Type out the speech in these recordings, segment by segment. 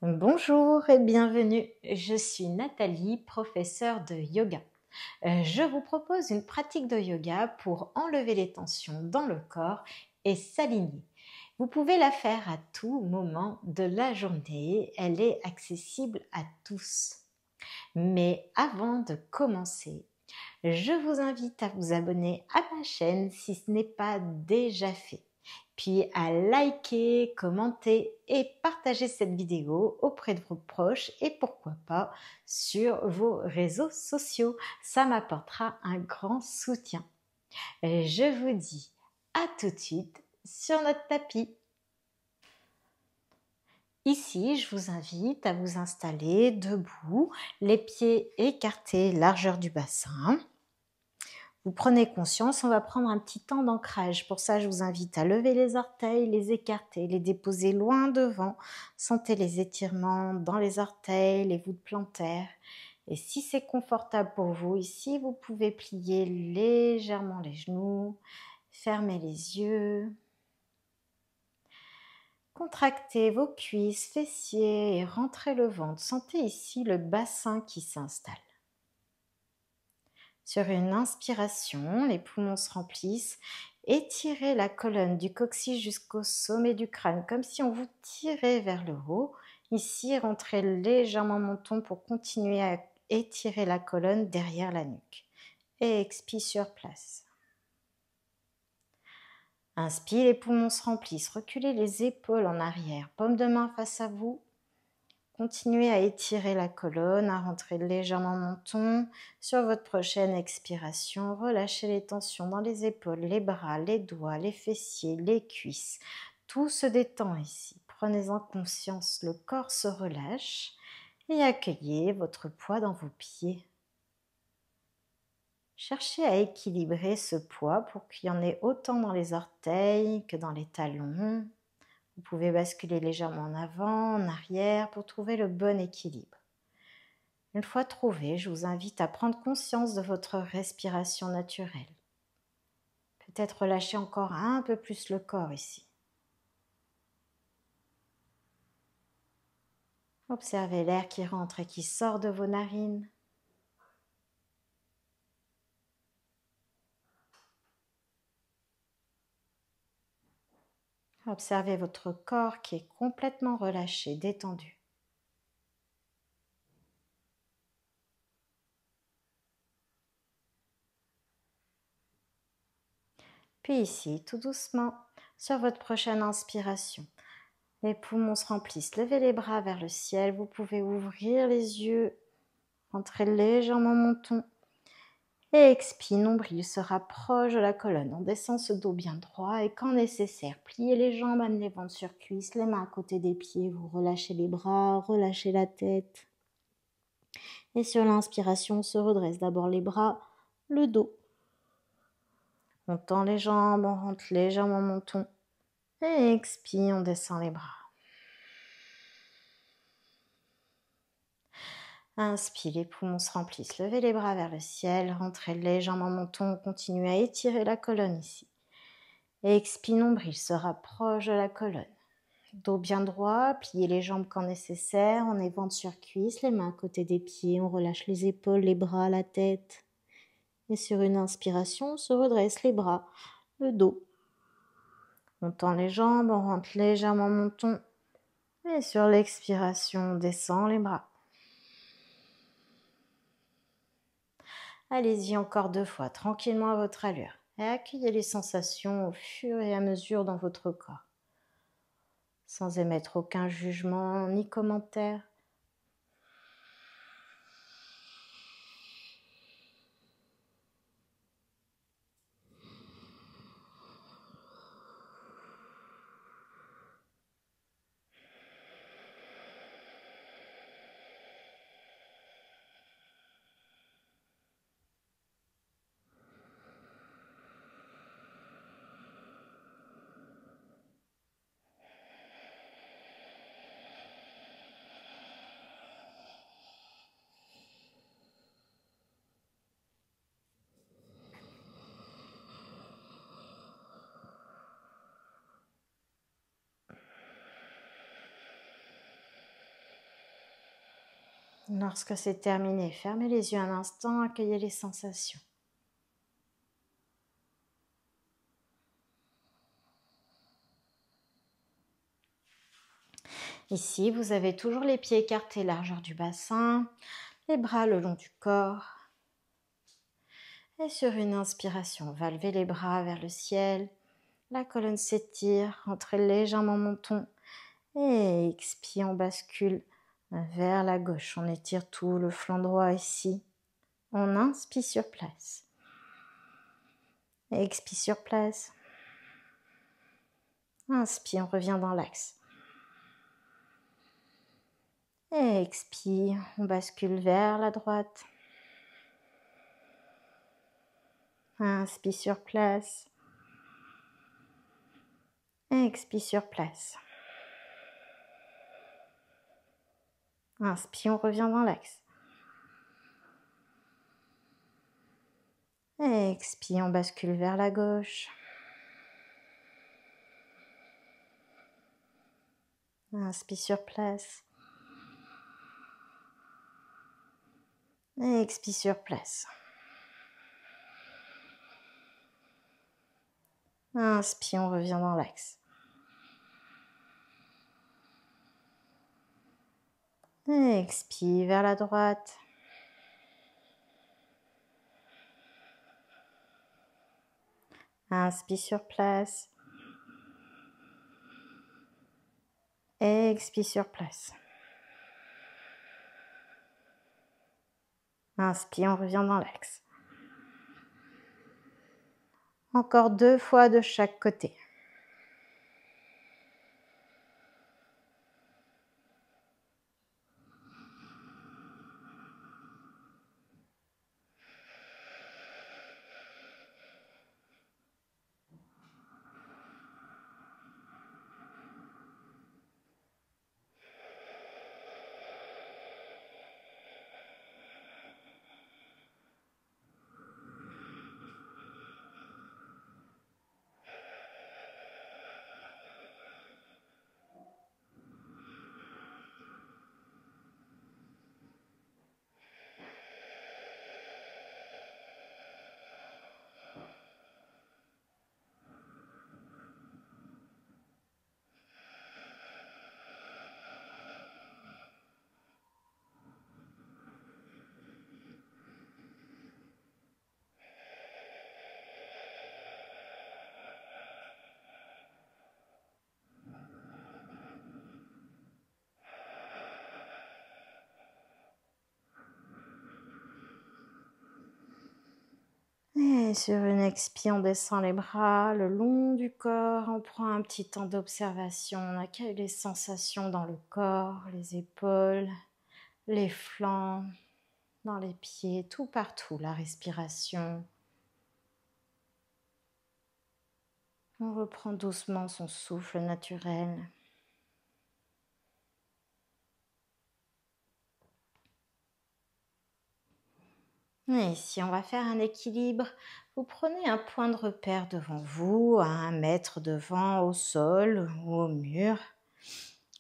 Bonjour et bienvenue, je suis Nathalie, professeure de yoga. Je vous propose une pratique de yoga pour enlever les tensions dans le corps et s'aligner. Vous pouvez la faire à tout moment de la journée, elle est accessible à tous. Mais avant de commencer, je vous invite à vous abonner à ma chaîne si ce n'est pas déjà fait, puis à liker, commenter et partager cette vidéo auprès de vos proches et pourquoi pas sur vos réseaux sociaux. Ça m'apportera un grand soutien. Je vous dis à tout de suite sur notre tapis. Ici, je vous invite à vous installer debout, les pieds écartés, largeur du bassin. Vous prenez conscience, on va prendre un petit temps d'ancrage. Pour ça, je vous invite à lever les orteils, les écarter, les déposer loin devant. Sentez les étirements dans les orteils, les voûtes plantaires. Et si c'est confortable pour vous, ici, vous pouvez plier légèrement les genoux, fermer les yeux. Contractez vos cuisses, fessiers et rentrez le ventre. Sentez ici le bassin qui s'installe. Sur une inspiration, les poumons se remplissent. Étirez la colonne du coccyx jusqu'au sommet du crâne, comme si on vous tirait vers le haut. Ici, rentrez légèrement le menton pour continuer à étirer la colonne derrière la nuque. Et expire sur place. Inspire, les poumons se remplissent. Reculez les épaules en arrière. Paume de main face à vous. Continuez à étirer la colonne, à rentrer légèrement le menton. Sur votre prochaine expiration, relâchez les tensions dans les épaules, les bras, les doigts, les fessiers, les cuisses. Tout se détend ici. Prenez-en conscience, le corps se relâche et accueillez votre poids dans vos pieds. Cherchez à équilibrer ce poids pour qu'il y en ait autant dans les orteils que dans les talons. Vous pouvez basculer légèrement en avant, en arrière pour trouver le bon équilibre. Une fois trouvé, je vous invite à prendre conscience de votre respiration naturelle. Peut-être relâcher encore un peu plus le corps ici. Observez l'air qui rentre et qui sort de vos narines. Observez votre corps qui est complètement relâché, détendu. Puis ici, tout doucement, sur votre prochaine inspiration, les poumons se remplissent. Levez les bras vers le ciel. Vous pouvez ouvrir les yeux, rentrer légèrement le menton. Et expire, nombril se rapproche de la colonne. On descend ce dos bien droit et quand nécessaire, pliez les jambes, amenez ventre sur cuisse, les mains à côté des pieds. Vous relâchez les bras, relâchez la tête. Et sur l'inspiration, on se redresse d'abord les bras, le dos. On tend les jambes, on rentre légèrement le menton. Et expire, on descend les bras. Inspire, les poumons se remplissent. Levez les bras vers le ciel, rentrez légèrement le menton. Continuez à étirer la colonne ici. Expire, nombril se rapproche de la colonne. Dos bien droit, pliez les jambes quand nécessaire. On est ventre sur cuisse, les mains à côté des pieds. On relâche les épaules, les bras, la tête. Et sur une inspiration, on se redresse les bras, le dos. On tend les jambes, on rentre légèrement le menton. Et sur l'expiration, on descend les bras. Allez-y encore 2 fois, tranquillement à votre allure. Et accueillez les sensations au fur et à mesure dans votre corps. Sans émettre aucun jugement ni commentaire. Lorsque c'est terminé, fermez les yeux un instant, accueillez les sensations. Ici, vous avez toujours les pieds écartés, largeur du bassin, les bras le long du corps. Et sur une inspiration, on va lever les bras vers le ciel. La colonne s'étire, entrez légèrement menton. Et expire, on bascule vers la gauche. On étire tout le flanc droit ici. On inspire sur place. Expire sur place. Inspire, on revient dans l'axe. Expire, on bascule vers la droite. Inspire sur place. Expire sur place. Inspire, on revient dans l'axe. Expire, on bascule vers la gauche. Inspire sur place. Expire sur place. Inspire, on revient dans l'axe. Expire vers la droite. Inspire sur place. Expire sur place. Inspire, on revient dans l'axe. Encore 2 fois de chaque côté. Et sur une expire, on descend les bras le long du corps. On prend un petit temps d'observation. On accueille les sensations dans le corps, les épaules, les flancs, dans les pieds, tout partout, la respiration. On reprend doucement son souffle naturel. Et ici, on va faire un équilibre. Vous prenez un point de repère devant vous, à 1 mètre devant, au sol ou au mur.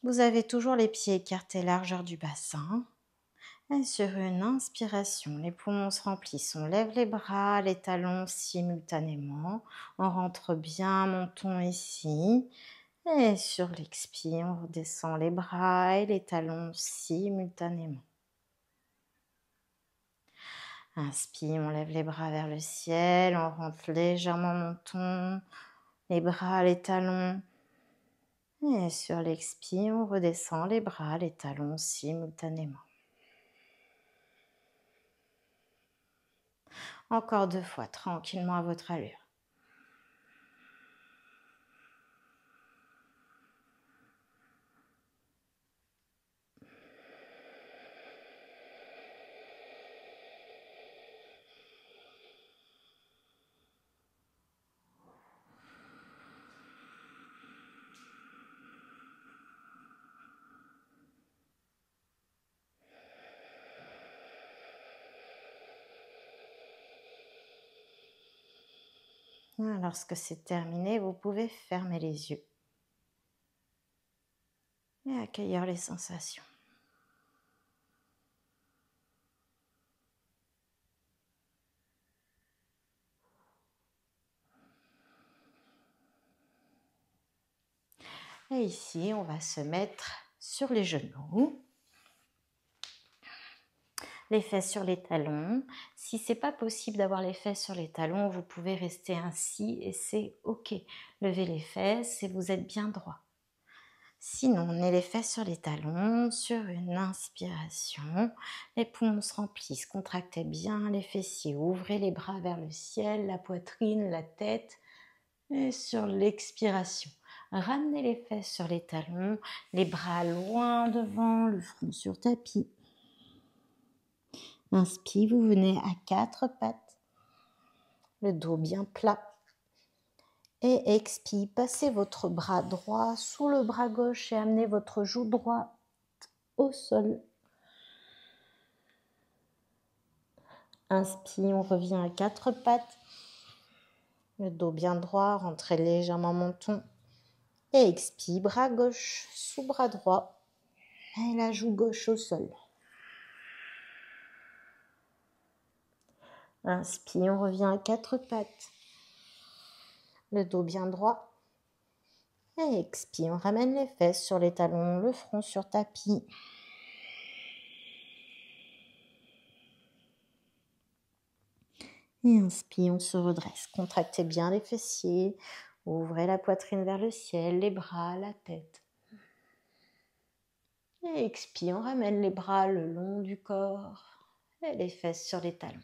Vous avez toujours les pieds écartés, largeur du bassin. Et sur une inspiration, les poumons se remplissent. On lève les bras, les talons simultanément. On rentre bien menton ici. Et sur l'expire, on redescend les bras et les talons simultanément. Inspire, on lève les bras vers le ciel, on rentre légèrement menton, les bras, les talons. Et sur l'expire, on redescend les bras, les talons simultanément. Encore 2 fois, tranquillement à votre allure. Lorsque c'est terminé, vous pouvez fermer les yeux et accueillir les sensations. Et ici, on va se mettre sur les genoux. Les fesses sur les talons. Si c'est pas possible d'avoir les fesses sur les talons, vous pouvez rester ainsi et c'est ok. Levez les fesses et vous êtes bien droit. Sinon, on met les fesses sur les talons, sur une inspiration. Les poumons se remplissent, contractez bien les fessiers, ouvrez les bras vers le ciel, la poitrine, la tête. Et sur l'expiration, ramenez les fesses sur les talons, les bras loin devant, le front sur tapis. Inspire, vous venez à quatre pattes, le dos bien plat. Et expire, passez votre bras droit sous le bras gauche et amenez votre joue droite au sol. Inspire, on revient à quatre pattes, le dos bien droit, rentrez légèrement menton. Et expire, bras gauche sous bras droit et la joue gauche au sol. Inspire, on revient à quatre pattes. Le dos bien droit. Et expire, on ramène les fesses sur les talons, le front sur tapis. Et inspire, on se redresse. Contractez bien les fessiers. Ouvrez la poitrine vers le ciel, les bras, la tête. Et expire, on ramène les bras le long du corps et les fesses sur les talons.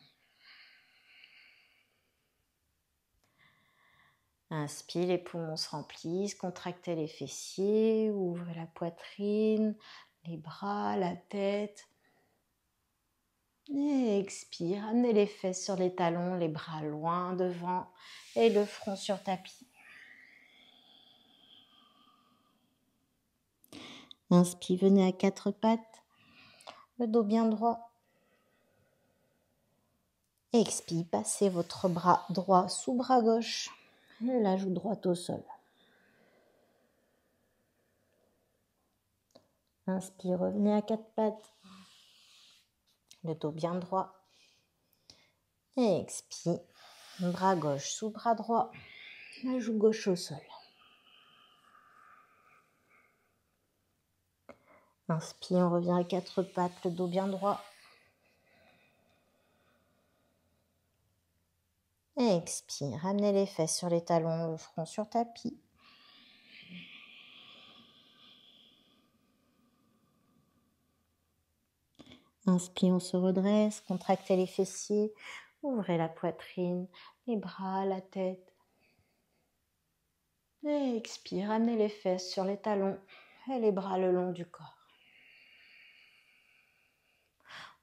Inspire, les poumons se remplissent, contractez les fessiers, ouvrez la poitrine, les bras, la tête. Et expire, amenez les fesses sur les talons, les bras loin devant et le front sur tapis. Inspire, venez à quatre pattes, le dos bien droit. Expire, passez votre bras droit sous bras gauche et la joue droite au sol. Inspire, revenez à quatre pattes, le dos bien droit. Et expire, bras gauche sous bras droit, la joue gauche au sol. Inspire, on revient à quatre pattes, le dos bien droit. Et expire, ramenez les fesses sur les talons, le front sur tapis. Inspire, on se redresse, contractez les fessiers, ouvrez la poitrine, les bras, la tête. Et expire, ramenez les fesses sur les talons et les bras le long du corps.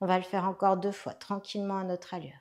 On va le faire encore 2 fois, tranquillement à notre allure.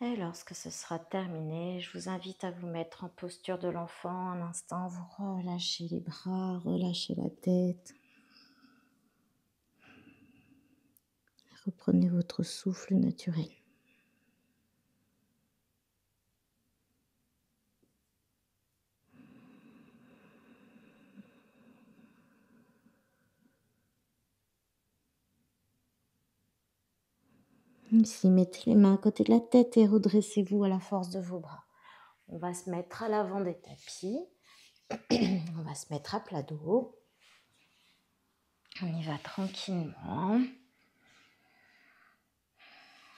Et lorsque ce sera terminé, je vous invite à vous mettre en posture de l'enfant. Un instant, vous relâchez les bras, relâchez la tête. Reprenez votre souffle naturel. Ici, mettez les mains à côté de la tête et redressez-vous à la force de vos bras. On va se mettre à l'avant des tapis. On va se mettre à plat dos. On y va tranquillement.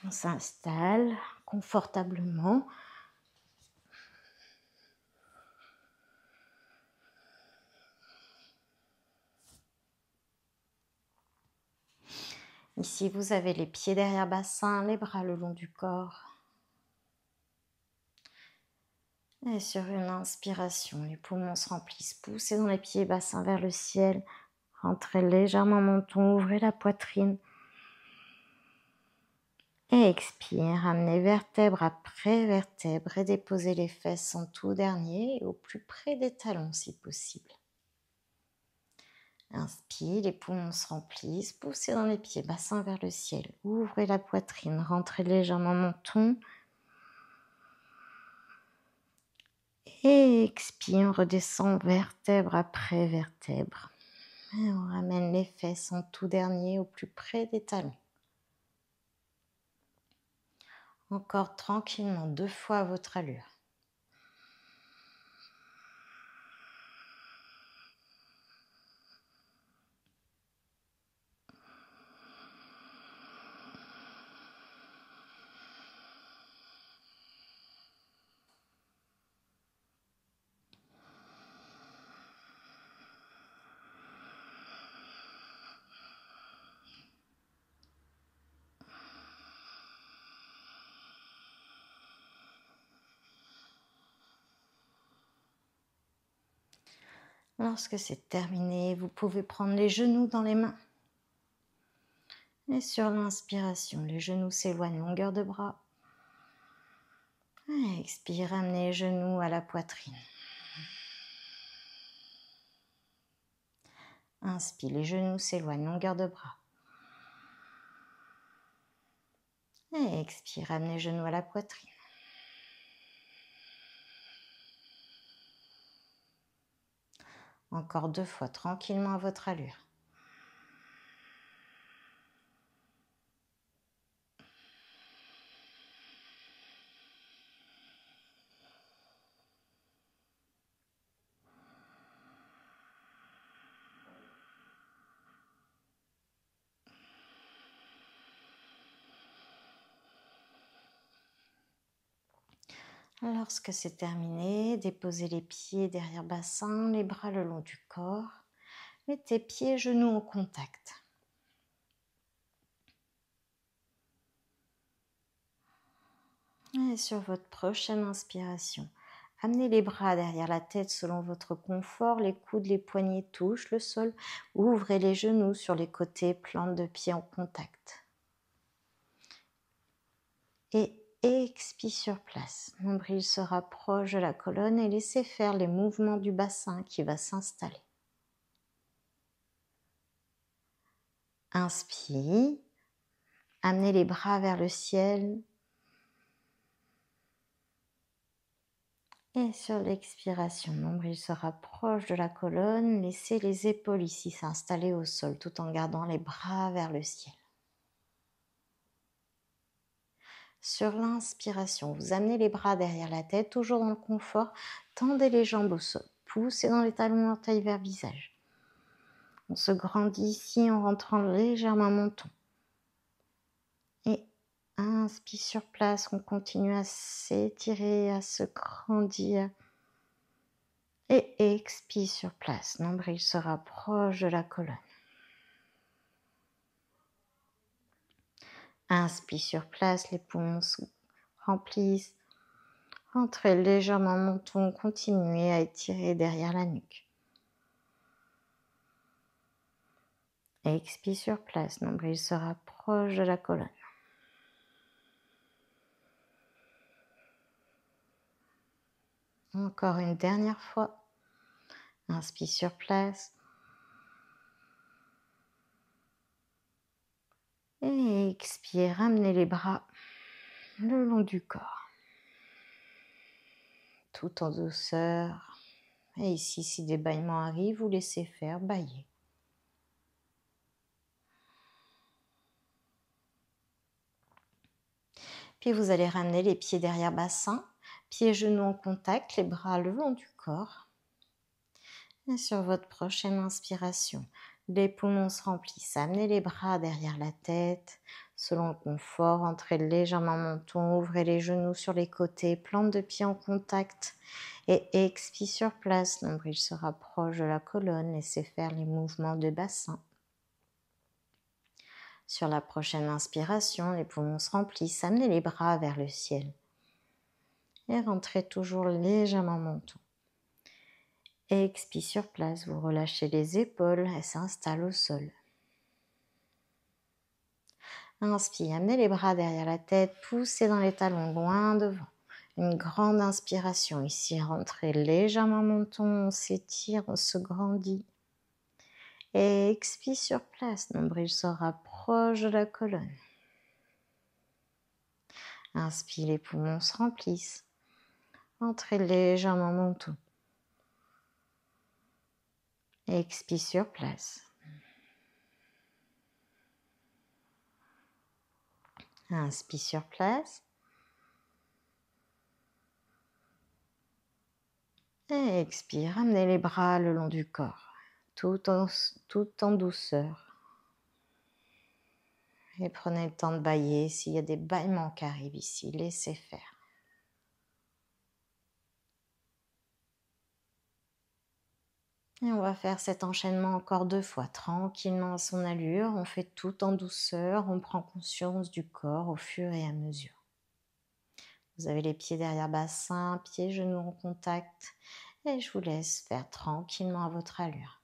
On s'installe confortablement. Ici, vous avez les pieds derrière bassin, les bras le long du corps. Et sur une inspiration, les poumons se remplissent. Poussez dans les pieds, bassin vers le ciel. Rentrez légèrement menton, ouvrez la poitrine. Et expire, amenez vertèbre après vertèbre et déposez les fesses en tout dernier au plus près des talons si possible. Inspire, les poumons se remplissent, poussez dans les pieds, bassin vers le ciel. Ouvrez la poitrine, rentrez légèrement menton. Et expire, on redescend vertèbre après vertèbre. Et on ramène les fesses en tout dernier au plus près des talons. Encore tranquillement, 2 fois à votre allure. Lorsque c'est terminé, vous pouvez prendre les genoux dans les mains. Et sur l'inspiration, les genoux s'éloignent longueur de bras. Et expire, amenez les genoux à la poitrine. Inspire, les genoux s'éloignent longueur de bras. Et expire, amenez les genoux à la poitrine. Encore 2 fois, tranquillement à votre allure. Lorsque c'est terminé, déposez les pieds derrière bassin, les bras le long du corps. Mettez pieds et genoux en contact. Et sur votre prochaine inspiration, amenez les bras derrière la tête selon votre confort, les coudes, les poignets touchent le sol. Ouvrez les genoux sur les côtés, plantes de pied en contact. Et expire sur place. Nombril se rapproche de la colonne et laissez faire les mouvements du bassin qui va s'installer. Inspire. Amenez les bras vers le ciel. Et sur l'expiration, nombril se rapproche de la colonne. Laissez les épaules ici s'installer au sol tout en gardant les bras vers le ciel. Sur l'inspiration, vous amenez les bras derrière la tête, toujours dans le confort. Tendez les jambes au sol. Poussez dans les talons d'orteil vers visage. On se grandit ici en rentrant légèrement menton. Et inspire sur place, on continue à s'étirer, à se grandir. Et expire sur place, nombril se rapproche de la colonne. Inspire sur place, les poumons se remplissent. Rentrez légèrement menton, continuez à étirer derrière la nuque. Expire sur place, nombril se rapproche de la colonne. Encore une dernière fois. Inspire sur place. Et expire, ramenez les bras le long du corps. Tout en douceur. Et ici, si des bâillements arrivent, vous laissez faire, bâiller. Puis vous allez ramener les pieds derrière bassin, pieds et genoux en contact, les bras le long du corps. Et sur votre prochaine inspiration, les poumons se remplissent. Amenez les bras derrière la tête. Selon le confort, entrez légèrement menton, ouvrez les genoux sur les côtés, plante de pied en contact et expire sur place. Nombril se rapproche de la colonne, laissez faire les mouvements de bassin. Sur la prochaine inspiration, les poumons se remplissent. Amenez les bras vers le ciel. Et rentrez toujours légèrement menton. Expire sur place, vous relâchez les épaules, elles s'installent au sol. Inspire, amenez les bras derrière la tête, poussez dans les talons loin devant. Une grande inspiration ici, rentrez légèrement menton, on s'étire, on se grandit. Et expire sur place, nombril se rapproche de la colonne. Inspire, les poumons se remplissent. Entrez légèrement menton. Expire sur place. Inspire sur place. Et expire, ramenez les bras le long du corps, tout en douceur. Et prenez le temps de bâiller. S'il y a des bâillements qui arrivent ici, laissez faire. Et on va faire cet enchaînement encore 2 fois, tranquillement à son allure. On fait tout en douceur, on prend conscience du corps au fur et à mesure. Vous avez les pieds derrière bassin, pieds, genoux en contact. Et je vous laisse faire tranquillement à votre allure.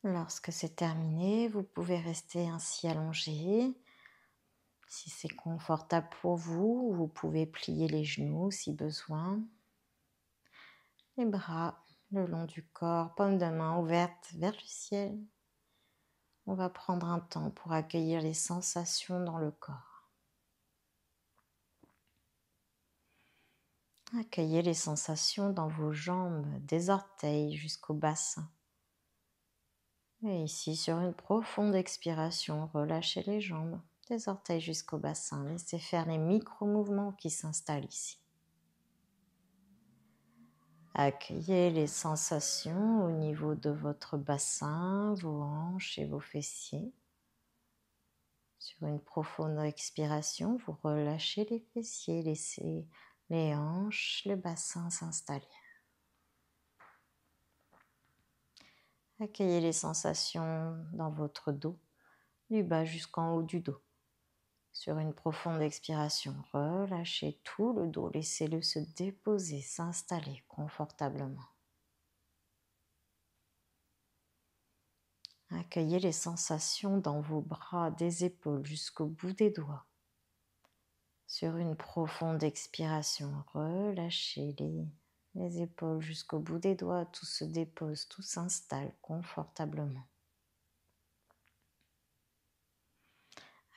Lorsque c'est terminé, vous pouvez rester ainsi allongé. Si c'est confortable pour vous, vous pouvez plier les genoux si besoin. Les bras le long du corps, paume de main ouverte vers le ciel. On va prendre un temps pour accueillir les sensations dans le corps. Accueillez les sensations dans vos jambes, des orteils jusqu'au bassin. Et ici, sur une profonde expiration, relâchez les jambes, des orteils jusqu'au bassin. Laissez faire les micro-mouvements qui s'installent ici. Accueillez les sensations au niveau de votre bassin, vos hanches et vos fessiers. Sur une profonde expiration, vous relâchez les fessiers, laissez les hanches, le bassin s'installer. Accueillez les sensations dans votre dos, du bas jusqu'en haut du dos. Sur une profonde expiration, relâchez tout le dos, laissez-le se déposer, s'installer confortablement. Accueillez les sensations dans vos bras, des épaules jusqu'au bout des doigts. Sur une profonde expiration, relâchez les épaules jusqu'au bout des doigts, tout se dépose, tout s'installe confortablement.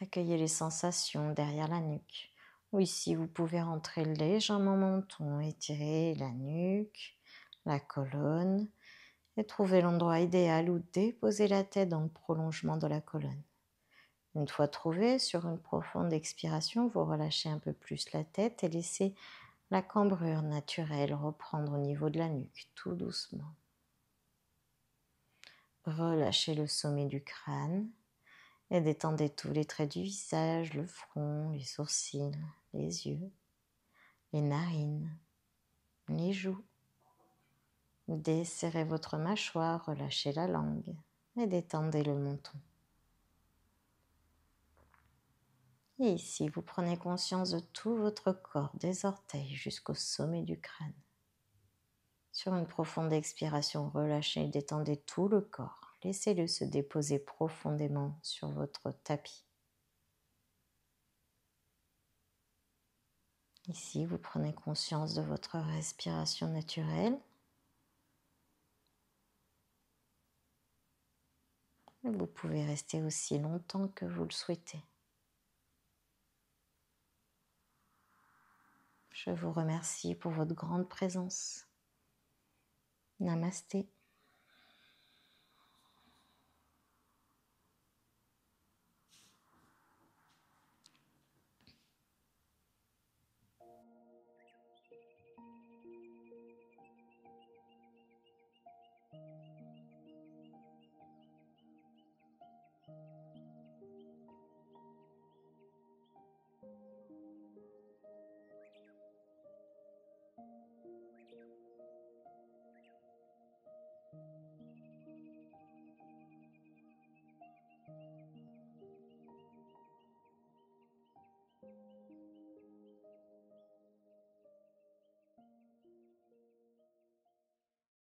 Accueillez les sensations derrière la nuque. Ou ici, vous pouvez rentrer légèrement le menton, étirer la nuque, la colonne et trouver l'endroit idéal où déposer la tête dans le prolongement de la colonne. Une fois trouvé, sur une profonde expiration, vous relâchez un peu plus la tête et laissez la cambrure naturelle reprendre au niveau de la nuque, tout doucement. Relâchez le sommet du crâne et détendez tous les traits du visage, le front, les sourcils, les yeux, les narines, les joues. Desserrez votre mâchoire, relâchez la langue et détendez le menton. Et ici, vous prenez conscience de tout votre corps, des orteils jusqu'au sommet du crâne. Sur une profonde expiration, relâchez et détendez tout le corps. Laissez-le se déposer profondément sur votre tapis. Ici, vous prenez conscience de votre respiration naturelle. Et vous pouvez rester aussi longtemps que vous le souhaitez. Je vous remercie pour votre grande présence. Namasté.